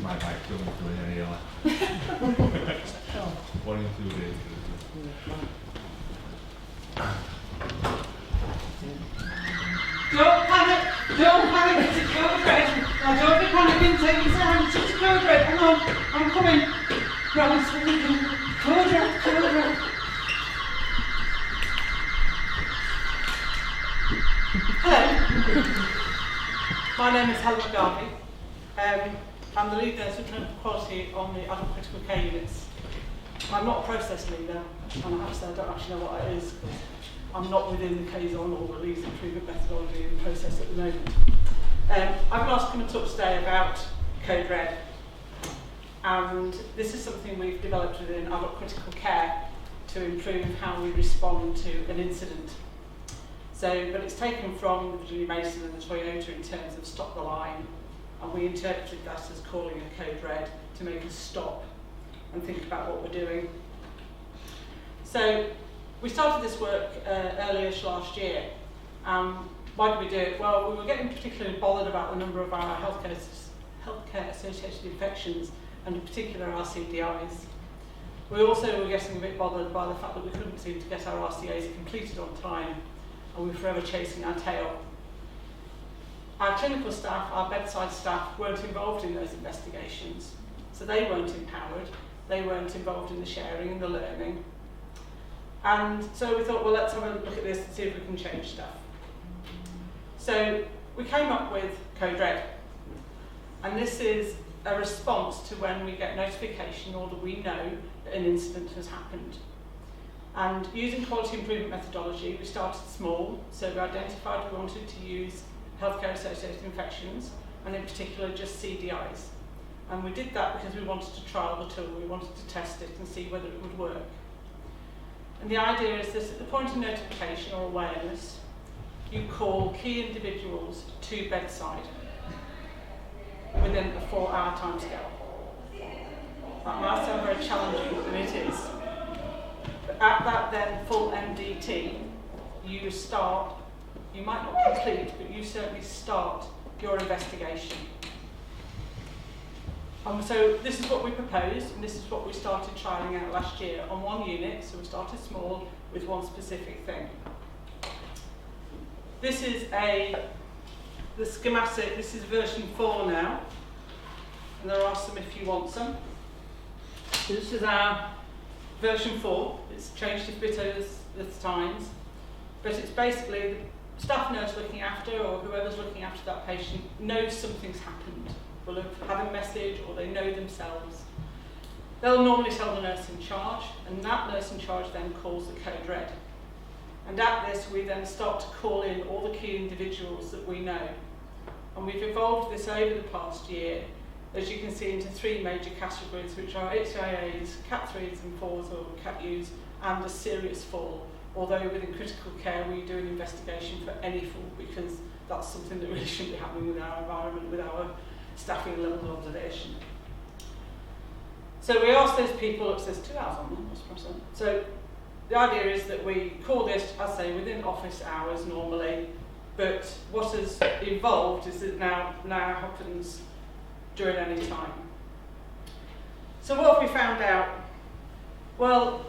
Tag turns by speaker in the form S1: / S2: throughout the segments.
S1: my bike, so I'm doing any other. 1 and 2 days.
S2: Don't panic, it's a code red. Now don't be panicking, take your time, it's just a code red. Hang on, I'm coming. Promise, code red. Hello, my name is Helen McGarvie. I'm the lead nurse in clinical quality on the adult critical care units. I'm not a process leader, and I have to say I don't actually know what that is. I'm not within the K-zone or the Leeds improvement methodology and process at the moment. I've been asked to come and talk today about Code Red, and this is something we've developed within adult critical care to improve how we respond to an incident. But it's taken from the Virginia Mason and the Toyota in terms of stop the line, and we interpreted that as calling a Code Red to make us stop and think about what we're doing. So we started this work earlier last year. Why did we do it? Well, we were getting particularly bothered about the number of our healthcare associated infections, and in particular our CDIs. We also were getting a bit bothered by the fact that we couldn't seem to get our RCAs completed on time, and we were forever chasing our tail. Our clinical staff, our bedside staff, weren't involved in those investigations, so they weren't empowered, they weren't involved in the sharing and the learning. And so we thought, well, let's have a look at this and see if we can change stuff. So we came up with Code Red, and this is a response to when we get notification or that we know that an incident has happened. And using quality improvement methodology, we started small, so we identified we wanted to use healthcare associated infections, and in particular just CDIs. And we did that because we wanted to trial the tool, we wanted to test it and see whether it would work. And the idea is that at the point of notification or awareness, you call key individuals to bedside within a 4-hour timescale. That might sound very challenging, and it is. But at that then full MDT, you start, you might not complete, but you certainly start your investigation. So this is what we proposed, and this is what we started trialling out last year on one unit. So we started small with one specific thing. This is the schematic. This is version 4 now, and there are some if you want some. So this is our version 4. It's changed a bit over the times, but it's basically the staff nurse looking after, or whoever's looking after that patient, knows something's happened. Will have had a message, or they know themselves. They'll normally tell the nurse in charge, and that nurse in charge then calls the Code Red. And at this, we then start to call in all the key individuals that we know. And we've evolved this over the past year, as you can see, into 3 major categories, which are HIAs, Cat 3s and 4s, or Cat U's, and a serious fall. Although within critical care, we do an investigation for any fall, because that's something that really shouldn't be happening with our environment, with our staffing level of observation. So we asked those people, it says 2 hours on them, what's the percent? So the idea is that we call this, I say, within office hours normally, but what has evolved is that now happens during any time. So what have we found out? Well,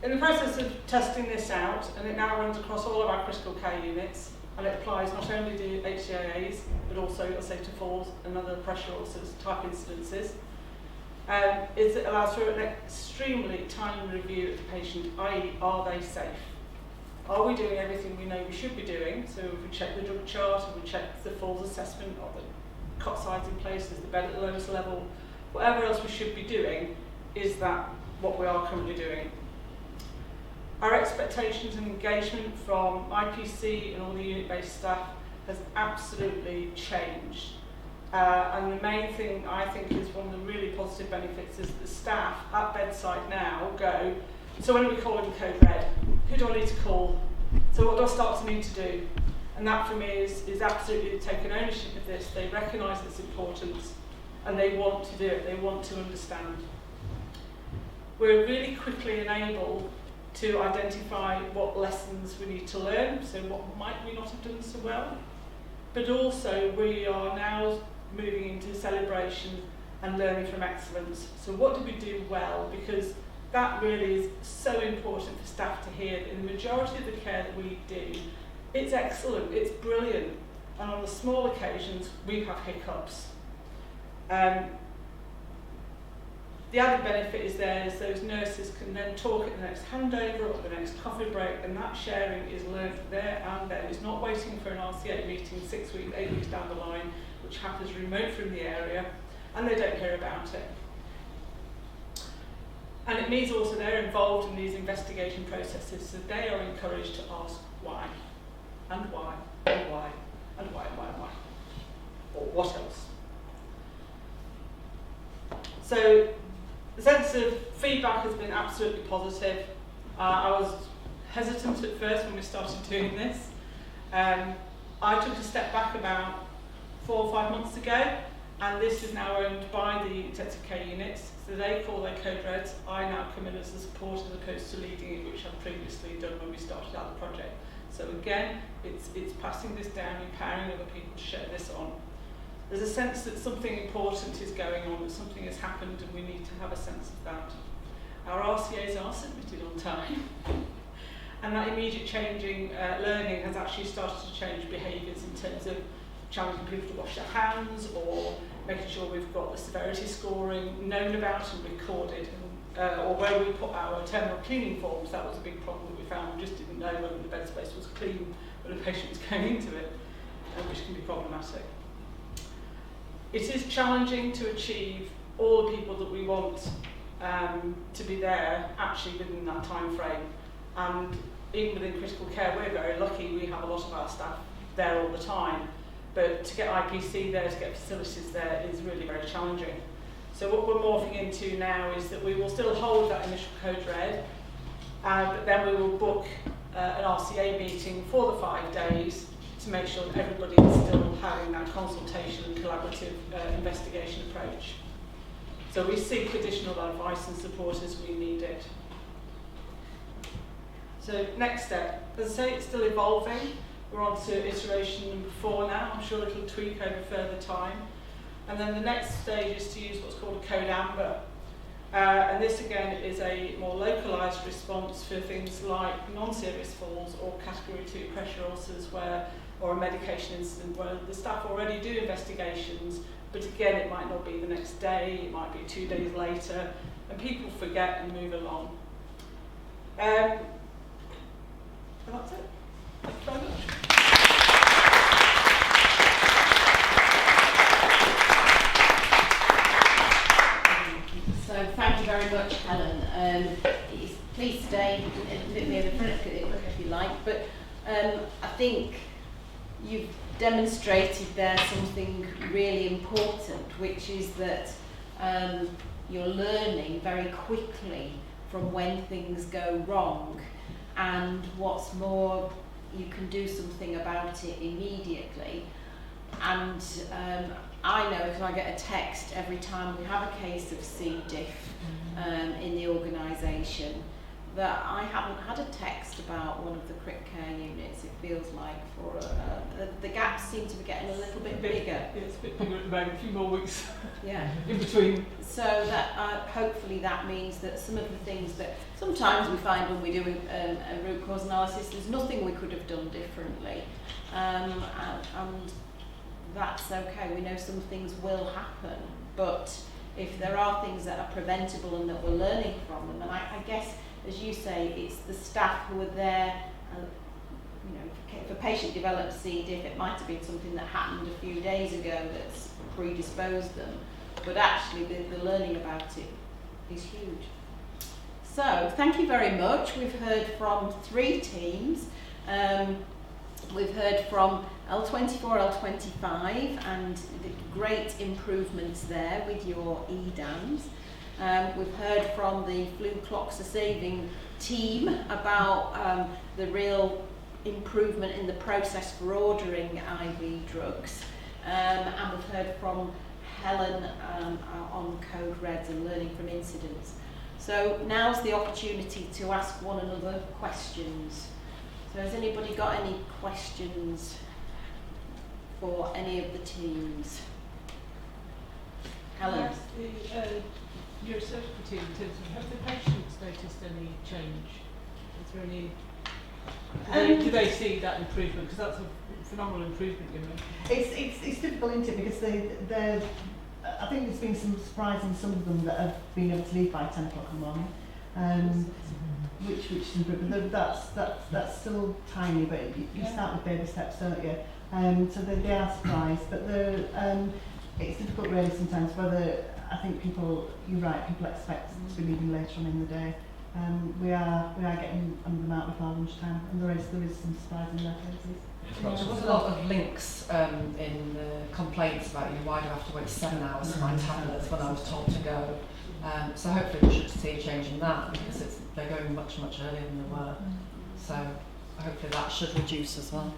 S2: in the process of testing this out, and it now runs across all of our critical care units, and it applies not only to HCIAs, but also, let's say, to falls and other pressure ulcers type incidences. It allows for an extremely timely review of the patient, i.e. are they safe? Are we doing everything we know we should be doing? So if we check the drug chart, if we check the falls assessment, are the cot sides in place, is the bed at the lowest level, whatever else we should be doing, is that what we are currently doing? Our expectations and engagement from IPC and all the unit-based staff has absolutely changed. And the main thing I think is one of the really positive benefits is that the staff at bedside now go, so when are we calling Code Red? Who do I need to call? So what do I start to need to do? And that for me is absolutely taking ownership of this. They recognise its importance and they want to do it, they want to understand. We're really quickly enabled to identify what lessons we need to learn, so what might we not have done so well, but also we are now moving into celebration and learning from excellence. So what did we do well? Because that really is so important for staff to hear that in the majority of the care that we do, it's excellent, it's brilliant, and on the small occasions we have hiccups. The added benefit is those nurses can then talk at the next handover or the next coffee break, and that sharing is learned there and then. It's not waiting for an RCA meeting 6 weeks, 8 weeks down the line, which happens remote from the area, and they don't hear about it. And it means also they're involved in these investigation processes, so they are encouraged to ask why, and why, and why, and why, and why, and why, or what else. So the sense of feedback has been absolutely positive. I was hesitant at first when we started doing this. I took a step back about 4 or 5 months ago, and this is now owned by the intensive care units. So they call their code reds. I now come in as a support as opposed to leading it, which I've previously done when we started out the project. So again, it's passing this down, empowering other people to share this on. There's a sense that something important is going on, that something has happened, and we need to have a sense of that. Our RCAs are submitted on time, and that immediate changing learning has actually started to change behaviours in terms of challenging people to wash their hands, or making sure we've got the severity scoring known about and recorded. Or where we put our terminal cleaning forms, that was a big problem that we found. We just didn't know whether the bed space was clean when a patient was going into it, which can be problematic. It is challenging to achieve all the people that we want to be there actually within that time frame. And even within critical care, we're very lucky. We have a lot of our staff there all the time. But to get IPC there, to get facilities there, is really very challenging. So what we're morphing into now is that we will still hold that initial code red, but then we will book an RCA meeting for the 5 days to make sure that everybody is still having that consultation and collaborative investigation approach. So we seek additional advice and support as we need it. So next step, as I say, it's still evolving. We're on to iteration number 4 now. I'm sure it'll tweak over further time. And then the next stage is to use what's called a code amber. And this again is a more localised response for things like non-serious falls or category 2 pressure ulcers or a medication incident where the staff already do investigations, but again it might not be the next day, it might be 2 days later, and people forget and move along. And that's it. Thank you very much.
S3: So thank you very much, Helen. Please stay near the front if you like, but I think you've demonstrated there something really important, which is that you're learning very quickly from when things go wrong, and what's more, you can do something about it immediately. And I know, because I get a text every time we have a case of C. diff in the organisation, that I haven't had a text about one of the crit care units, it feels like, for the gaps seem to be getting a little bit bigger.
S2: It's a bit bigger at the moment, a few more weeks
S3: yeah.
S2: in between.
S3: So that hopefully that means that some of the things that sometimes we find when we do a root cause analysis, there's nothing we could have done differently. And that's okay. We know some things will happen, but if there are things that are preventable and that we're learning from them, and I guess, as you say, it's the staff who are there. You know, if a patient develops C. diff, it might have been something that happened a few days ago that's predisposed them, but actually the learning about it is huge. So thank you very much. We've heard from 3 teams. We've heard from L24, L25, and the great improvements there with your EDAMs. We've heard from the flu clocks are saving team about the real improvement in the process for ordering IV drugs. And we've heard from Helen on code reds and learning from incidents. So now's the opportunity to ask one another questions. So has anybody got any questions for any of the teams? Helen.
S4: Yes, your surgical team, in terms of, have the patients noticed any change? Is there any, do they see that improvement? Because that's a phenomenal improvement, you know.
S5: It's difficult, isn't it? Because they're I think there's been some surprise in some of them that have been able to leave by 10 o'clock in the morning, which is improvement. That's still tiny, but you start with baby steps, don't you? So they are surprised, but it's difficult really sometimes whether, I think you're right, people expect to be leaving later on in the day. We are getting them out before lunchtime, and there is some surprise in their faces.
S6: There was a lot of links in the complaints about, why do I have to wait 7 hours for my tablets when I was told to go. So hopefully we should see a change in that, because they're going much, much earlier than they were. So hopefully that should reduce as well.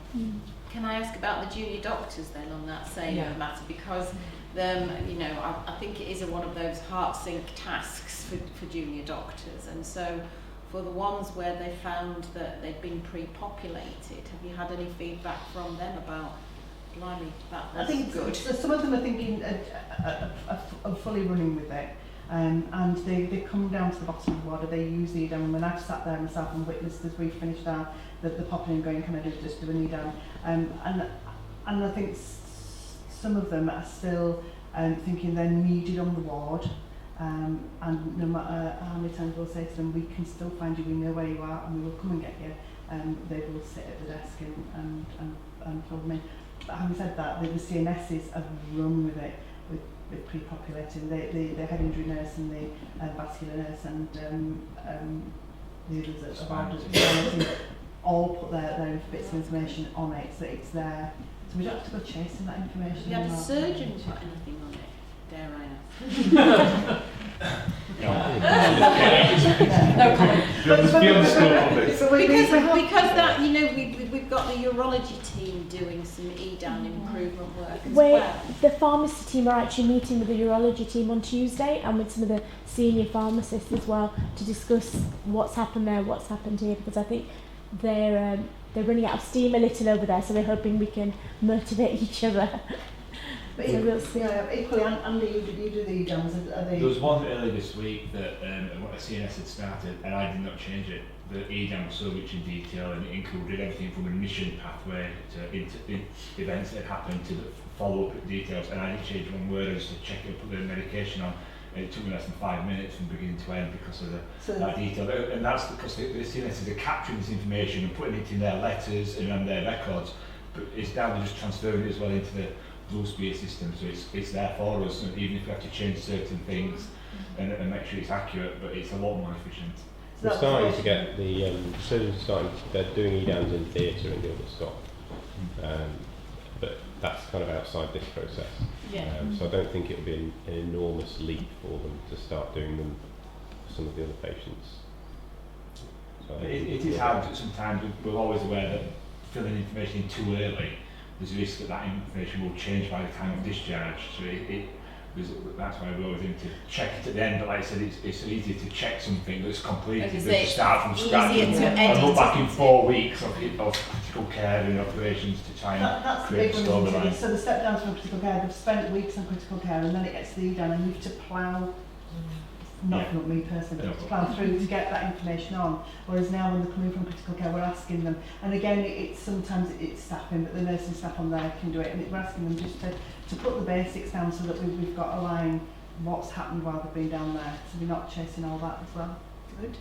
S3: Can I ask about the junior doctors then on that same matter? Because I think it is one of those heart-sink tasks for junior doctors, and so for the ones where they found that they'd been pre-populated, have you had any feedback from them about, blimey, that was
S5: I think
S3: good?
S5: Some of them are thinking of fully running with it, and they come down to the bottom of the ward, they use the EDAM, and when I've sat there myself and witnessed as we finished the popping and going, can I just do an EDAM? And I think some of them are still thinking they're needed on the ward, and no matter how many times we'll say to them, we can still find you, we know where you are, and we will come and get you, they will sit at the desk and fill them in. But having said that, the CNSs have run with it, with pre-populating. The head injury nurse and the vascular nurse and the others at the all put their bits of information on it, so it's there. So we don't have to go chasing that information.
S3: Have you had a surgeon put anything on it? Dare I ask?
S6: No comment.
S3: Because that, we've got the urology team doing some EDAN improvement work as well.
S7: The pharmacy team are actually meeting with the urology team on Tuesday and with some of the senior pharmacists as well to discuss what's happened there, what's happened here, because I think they're running out of steam a little over there, so we're hoping we can motivate each other.
S5: But
S7: so we'll see.
S5: Equally, Andy, you do the EDAMs, are they?
S1: There was one earlier this week that what a CNS had started, and I did not change it. The EDAM was so rich in detail, and it included everything from admission pathway to events that happened to the follow-up details, and I didn't change one word. I just to check it, put the medication on, and it took me less than 5 minutes from beginning to end because of that detail. And that's because the CNSs are capturing this information and putting it in their letters and on their records, but it's down to just transferring it as well into the Blue Spear system, so it's there for us, and even if we have to change certain things and make sure it's accurate, but it's a lot more efficient.
S8: We're starting to get the surgeons they're doing EDAMs in theatre and Gilbert's but that's kind of outside this process. So I don't think it will be an enormous leap for them to start doing them for some of the other patients. So
S1: it is hard sometimes. We're always aware that filling information in too early, there's a risk that information will change by the time of discharge. So that's why we're always aim to check it at the end. But like I said, it's easier to check something that's completed than to start from scratch and look back in 4 weeks of critical care and operations to try and create a storyline.
S5: So the step down from critical care, they've spent weeks on critical care, and then it gets to the EDAM, and you have to plough. Not me personally, but to plough through to get that information on. Whereas now when they're coming from critical care, we're asking them, and again, sometimes it's staffing, but the nursing staff on there can do it, and we're asking them just to put the basics down so that we've got a line what's happened while they've been down there, so we're not chasing all that as well.
S3: Good.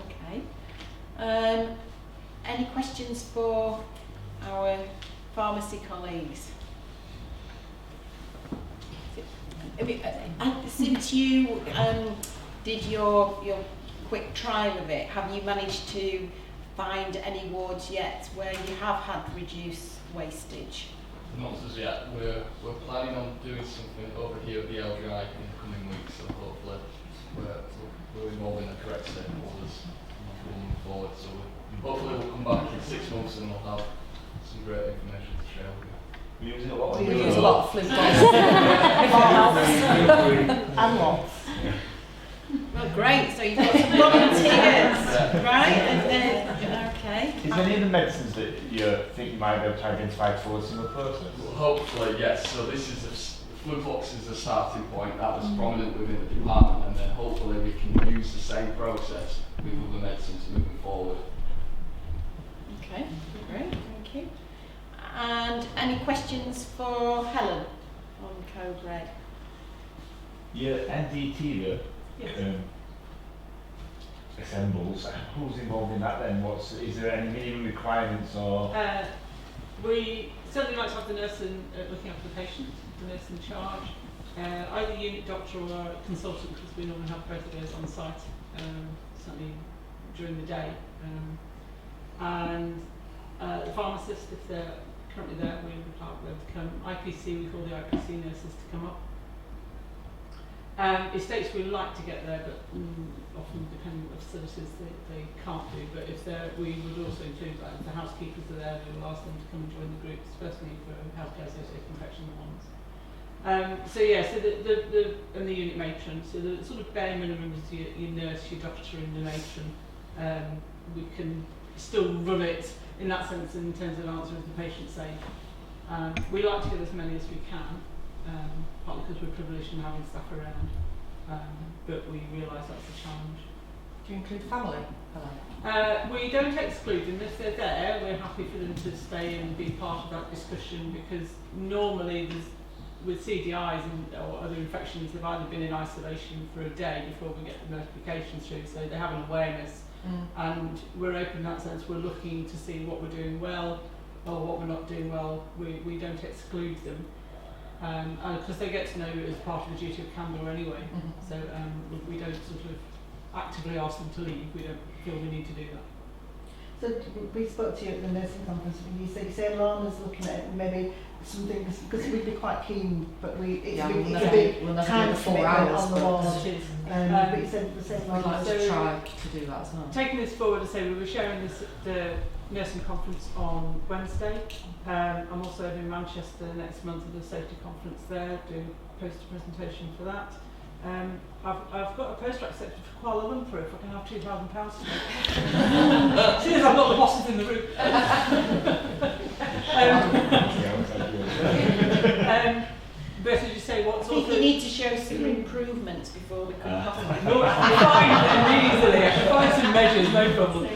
S3: Okay. Any questions for our pharmacy colleagues? Since you did your quick trial of it, have you managed to find any wards yet where you have had reduced wastage?
S9: Not as yet. We're planning on doing something over here at the LGI in the coming weeks, so hopefully we're involving the correct stakeholders moving forward. So hopefully we'll come back in 6 months and we'll have some great information to share with you.
S1: We use it a lot.
S6: We use a lot of fluid
S5: And lots.
S3: Well, great. So you've got some volunteers, right? And then, okay.
S10: Is there any of the medicines that you think you might be able to identify towards in the process?
S9: Well, hopefully, yes. So this is flood box is a starting point. That was prominent within the department, and then hopefully we can use the same process with other medicines moving forward.
S3: Okay, great, thank you. And any questions for Helen on Code Red?
S1: Your NDT that
S4: Yes.
S1: assembles, who's involved in that then? Is there any minimum requirements or?
S4: We certainly like to have the nurse looking after the patient, the nurse in charge, either unit doctor or a consultant, because we normally have both of those on site, certainly during the day. And the pharmacist, if they're currently there, we would like them to come. IPC, we call the IPC nurses to come up. Estates we like to get there, but often depending on the facilities they can't do. But if we would also include that if the housekeepers are there, we will ask them to come and join the groups, especially for healthcare associated infection ones. So the unit matron. So the sort of bare minimum is your nurse, your doctor, and your matron. We can still run it in that sense in terms of answering the patient safe. We like to get as many as we can. Partly because we're privileged in having staff around, but we realise that's a challenge.
S6: Do you include family?
S4: We don't exclude them. If they're there, we're happy for them to stay and be part of that discussion, because normally with CDIs or other infections, they've either been in isolation for a day before we get the notifications through, so they have an awareness. And we're open in that sense. We're looking to see what we're doing well or what we're not doing well. We don't exclude them. Because they get to know as part of the duty of candour anyway, so we don't sort of actively ask them to leave. We don't feel we need to do that.
S5: So we spoke to you at the nursing conference, and you say Lana's looking at maybe something, because we'd be quite keen, but it's a big time commitment on the wall. But you said the same.
S6: We'd like to try to do that as well.
S4: Taking this forward, I say we were sharing this at the nursing conference on Wednesday. I'm also over in Manchester next month at the safety conference there, doing a poster presentation for that. I've got a poster accepted for Kuala Lumpur if I can have £2,000 to make. Seeing as I've got the bosses in the room. But as you say, what sort of...
S3: You need to show some improvements before we come off.
S4: No, I can find them easily. I can find some measures, no problem.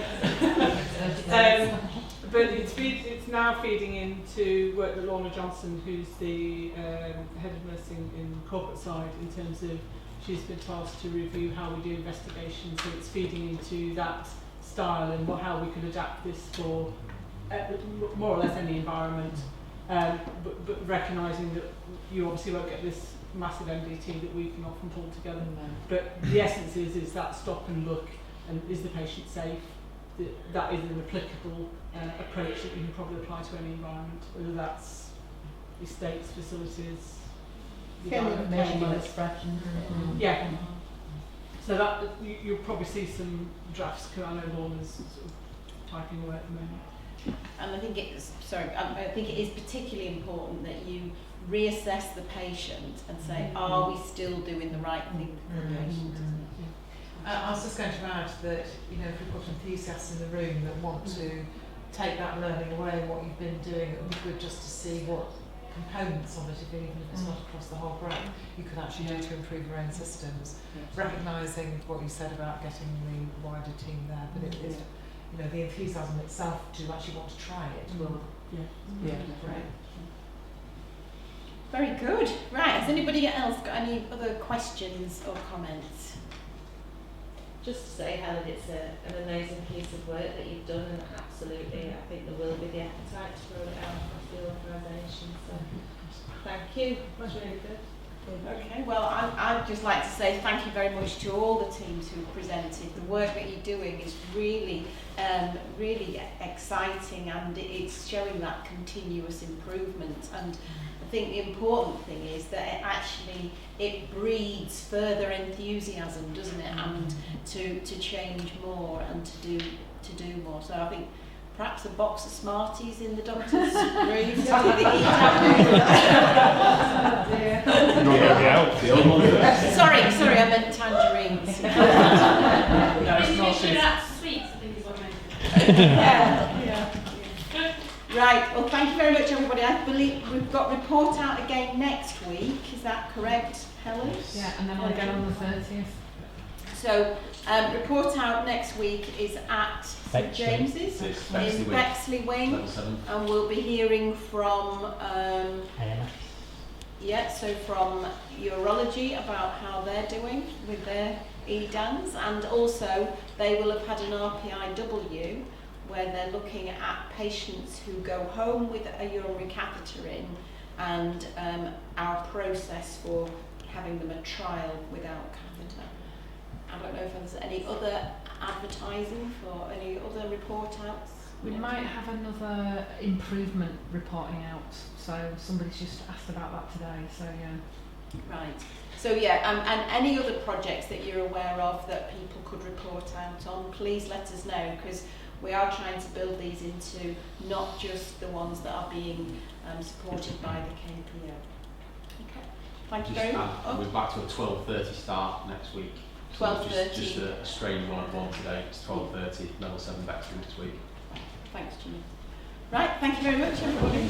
S4: But it's now feeding into work that Lorna Johnson, who's the head of nursing in the corporate side, in terms of she's been tasked to review how we do investigations, so it's feeding into that style and how we can adapt this for more or less any environment, but recognising that you obviously won't get this massive MDT that we can often pull together. But the essence is that stop and look, and is the patient safe? That is an applicable approach that you can probably apply to any environment, whether that's estates, facilities,
S3: expression.
S4: Yeah. So that you'll probably see some drafts. Cause I know Lorna's sort of typing away at the moment.
S3: And I think I think it is particularly important that you reassess the patient and say, are we still doing the right thing for the patient?
S10: I was just going to add that, if we've got enthusiasts in the room that want to take that learning away, what you've been doing, it would be good just to see what components of it, even if it's not across the whole breadth, you could actually do to improve your own systems. Recognising what you said about getting the wider team there, but it is, the enthusiasm itself to actually want to try it will.
S3: Right. Very good. Right, has anybody else got any other questions or comments?
S11: Just to say, Helen, it's an amazing piece of work that you've done, and absolutely, I think there will be the appetite to roll it out across the organisation. So, thank you.
S4: That's really good.
S3: Okay, well, I'd just like to say thank you very much to all the teams who presented. The work that you're doing is really, really exciting, and it's showing that continuous improvement. And I think the important thing is that it breeds further enthusiasm, doesn't it? And to change more and to do more. So I think perhaps a box of Smarties in the doctor's room. Sorry, I meant tangerines.
S11: Make sure that's sweets, I think is what I meant.
S3: Yeah. Right, well thank you very much everybody. I believe we've got report out again next week, is that correct, Helen?
S10: Yeah, and then we'll get on the 30th.
S3: So report out next week is at St James's in Bexley Wing,
S9: Level 7.
S3: and we'll be hearing from from urology about how they're doing with their EDANs, and also they will have had an RPIW where they're looking at patients who go home with a urinary catheter in, and our process for having them a trial without catheter. I don't know if there's any other advertising for any other report outs.
S10: We might have another improvement reporting out, so somebody's just asked about that today, so yeah.
S3: Right. So yeah, and any other projects that you're aware of that people could report out on, please let us know, because we are trying to build these into not just the ones that are being supported by the KPO. Okay. Thank you very much.
S12: We're back to a 12:30 start next week. So
S3: 12:30.
S12: just a strange one today. It's 12:30, level 7 Bexley next week.
S3: Thanks, Jimmy. Right, thank you very much, everybody.